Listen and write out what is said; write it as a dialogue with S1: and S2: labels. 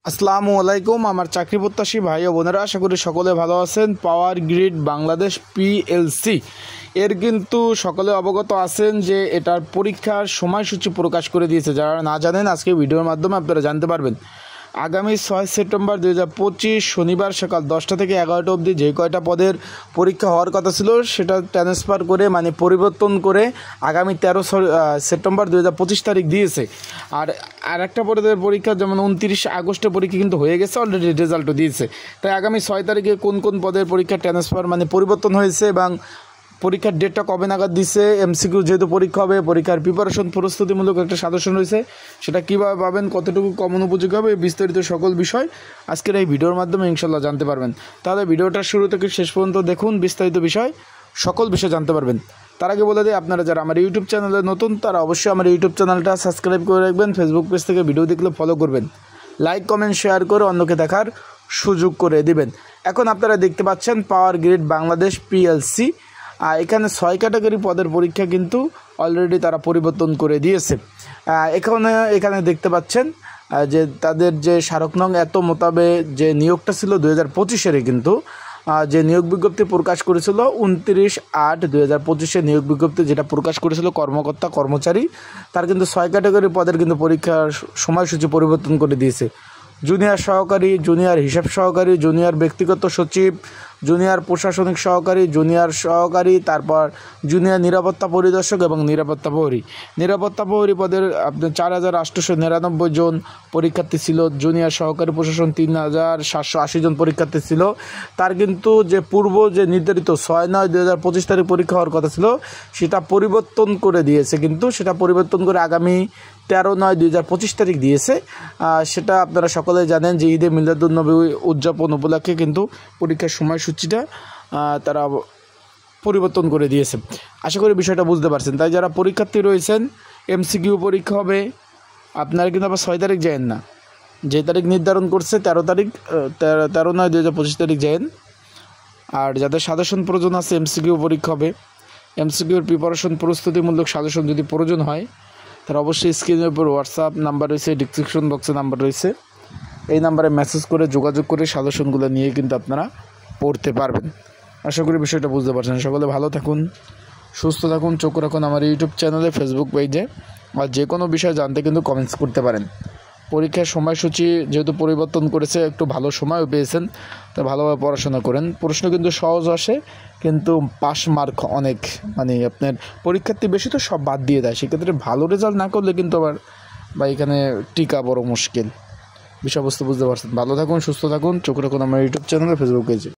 S1: আসসালামু আলাইকুম আমার চাকরি প্রত্যাশী ভাই ও বোনেরা, আশা করি সকলে ভালো আছেন। পাওয়ার গ্রিড বাংলাদেশ পিএলসি এর কিন্তু সকলে অবগত আছেন যে এটার পরীক্ষার সময়সূচি প্রকাশ করে দিয়েছে। যারা না জানেন আজকে ভিডিওর মাধ্যমে আপনারা জানতে পারবেন। আগামী 6 সেপ্টেম্বর 2025 শনিবার সকাল 10টা থেকে 11টা অবধি যে কয়টা পদের পরীক্ষা হওয়ার কথা ছিল সেটা ট্রান্সফার করে পরিবর্তন করে আগামী 13 সেপ্টেম্বর 2025 তারিখ দিয়েছে। আর একটা পদের পরীক্ষা যেমন 29 আগস্টে পরীক্ষা কিন্তু হয়ে গেছে, অলরেডি রেজাল্টও দিয়েছে। তাই আগামী 6 তারিখে কোন কোন পদের পরীক্ষা ট্রান্সফার পরিবর্তন হয়েছে এবং পরীক্ষার ডেটটা কবে নাগাদ দিচ্ছে, এমসিকিউ যেহেতু পরীক্ষা হবে, পরীক্ষার প্রিপারেশন প্রস্তুতিমূলক একটা সাজেশন রয়েছে, সেটা কীভাবে পাবেন, কতটুকু কমন উপযোগী হবে, বিস্তারিত সকল বিষয় আজকের এই ভিডিওর মাধ্যমে ইনশাল্লাহ জানতে পারবেন। তাহলে ভিডিওটা শুরু থেকে শেষ পর্যন্ত দেখুন, বিস্তারিত বিষয় সকল বিষয় জানতে পারবেন। তার আগে বলে দিই, আপনারা যারা আমার ইউটিউব চ্যানেলে নতুন তারা অবশ্যই আমার ইউটিউব চ্যানেলটা সাবস্ক্রাইব করে রাখবেন, ফেসবুক পেজ থেকে ভিডিও দেখলে ফলো করবেন, লাইক কমেন্ট শেয়ার করে অন্যকে দেখার সুযোগ করে দিবেন। এখন আপনারা দেখতে পাচ্ছেন পাওয়ার গ্রিড বাংলাদেশ পিএলসি, এখানে 6 ক্যাটাগরি পদের পরীক্ষা কিন্তু অলরেডি তারা পরিবর্তন করে দিয়েছে। এখানে দেখতে পাচ্ছেন যে তাদের যে স্মারক নং এত মোতাবেক যে নিয়োগটা ছিল 2025-এর কিন্তু যে নিয়োগ বিজ্ঞপ্তি প্রকাশ করেছিল 29/8/2025-এ নিয়োগ বিজ্ঞপ্তি যেটা প্রকাশ করেছিল কর্মকর্তা কর্মচারী, তার কিন্তু 6 ক্যাটাগরি পদের কিন্তু পরীক্ষার সময়সূচি পরিবর্তন করে দিয়েছে। জুনিয়র সহকারী, জুনিয়র হিসাব সহকারী, জুনিয়র ব্যক্তিগত সচিব, জুনিয়র প্রশাসনিক সহকারী, জুনিয়র সহকারী, তারপর জুনিয়র নিরাপত্তা পরিদর্শক এবং নিরাপত্তা প্রহরী পদের আপনার 4,899 জন পরীক্ষার্থী ছিল। জুনিয়র সহকারী প্রশাসন 3,780 জন পরীক্ষার্থী ছিল। তার কিন্তু যে পূর্ব যে নির্ধারিত 6/9/2025 তারিখ পরীক্ষা হওয়ার কথা ছিল সেটা পরিবর্তন করে দিয়েছে, কিন্তু সেটা পরিবর্তন করে আগামী 13/9/2025 তারিখ দিয়েছে। সেটা আপনারা সকলে জানেন যে ঈদে মিলাদুন্নবী উদযাপন উপলক্ষে কিন্তু পরীক্ষার সময়সূচিটা তারা পরিবর্তন করে দিয়েছে। আশা করি বিষয়টা বুঝতে পারছেন। তাই যারা পরীক্ষার্থী রয়েছেন, এমসিকিউ পরীক্ষা হবে, আপনারা কিন্তু আবার 6 তারিখ যায়েন না, যে তারিখ নির্ধারণ করছে 13/9/2025 তারিখ যায়েন। আর যাদের সাজেশন প্রয়োজন আছে, এমসিকিউ পরীক্ষা হবে, এমসিকিউর প্রিপারেশন প্রস্তুতিমূলক সাজেশন যদি প্রয়োজন হয় তারা অবশ্যই স্ক্রিনের উপর হোয়াটসঅ্যাপ নাম্বার রয়েছে, ডিসক্রিপশন বক্সে নাম্বার রয়েছে, এই নাম্বারে মেসেজ করে যোগাযোগ করে সাজেশনগুলো নিয়ে কিন্তু আপনারা পড়তে পারবেন। আশা করি বিষয়টা বুঝতে পারছেন। সকলে ভালো থাকুন, সুস্থ থাকুন, চোখ রাখুন আমার ইউটিউব চ্যানেলে, ফেসবুক পেজে। আর যে কোনো বিষয় জানতে কিন্তু কমেন্টস করতে পারেন। পরীক্ষার সময়সূচি যেহেতু পরিবর্তন করেছে, একটু ভালো সময়ও পেয়েছেন, তাই ভালোভাবে পড়াশোনা করেন। প্রশ্ন কিন্তু সহজ আসে, কিন্তু পাস মার্ক অনেক আপনার পরীক্ষার্থী বেশি তো সব বাদ দিয়ে দেয়, সেক্ষেত্রে ভালো রেজাল্ট না করলে কিন্তু আবার এখানে টিকা বড় মুশকিল। বিষয়বস্তু বুঝতে পারছেন। ভালো থাকুন, সুস্থ থাকুন, চোখ রাখুন আমার ইউটিউব চ্যানেলে, ফেসবুক পেজে।